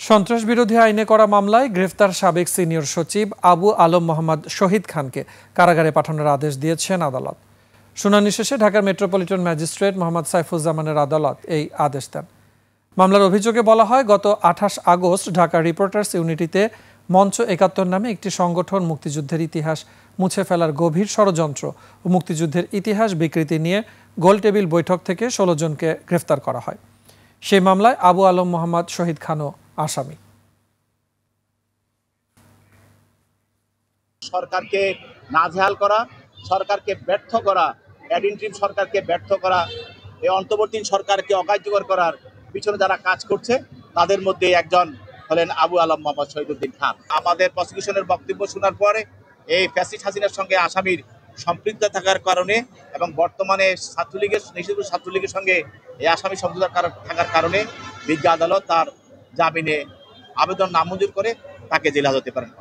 সন্ত্রাস বিরোধী আইনে করা মামলায় গ্রেফতার সাবেক সিনিয়র সচিব আবু আলম মোহাম্মদ শহীদ খানকে কারাগারে পাঠানোর আদেশ দিয়েছেন আদালত। শুনানি শেষে ঢাকার মেট্রোপলিটন ম্যাজিস্ট্রেট মোহাম্মদ সাইফুজ্জামানের আদালত এই আদেশ দেন। মামলার অভিযোগে বলা হয়, গত 28 আগস্ট ঢাকা রিপোর্টার্স ইউনিটিতে মঞ্চ ৭১ নামে একটি সংগঠন মুক্তিযুদ্ধের ইতিহাস মুছে ফেলার গভীর ষড়যন্ত্র ও মুক্তিযুদ্ধের ইতিহাস বিকৃতি নিয়ে গোলটেবিল বৈঠক থেকে ১৬ জনকে গ্রেফতার করা হয়। সেই মামলায় আবু আলম মোহাম্মদ শহীদ খানও আসামি। সরকারকে নাজেহাল করা, সরকারকে ব্যর্থ করা, অ্যাডিনট্রিম সরকারকে ব্যর্থ করা, এই অন্তর্বর্তী সরকারকে অকার্যকর করার পিছনে যারা কাজ করছে তাদের মধ্যে একজন হলেন আবু আলম মোহাম্মদ শহীদুদ্দিন খান। আমাদের প্রসিকিউশনের বক্তব্য শোনার পরে এই ফ্যাসিস্ট হাসিনার সঙ্গে আসামির সম্পৃক্ত থাকার কারণে এবং বর্তমানে নিষিদ্ধ ছাত্রলীগের সঙ্গে এই আসামি সমঝোতা থাকার কারণে বিজ্ঞ আদালত তার জামিনে আবেদন নামঞ্জুর করে তাকে জেলে হাজতে পারেন।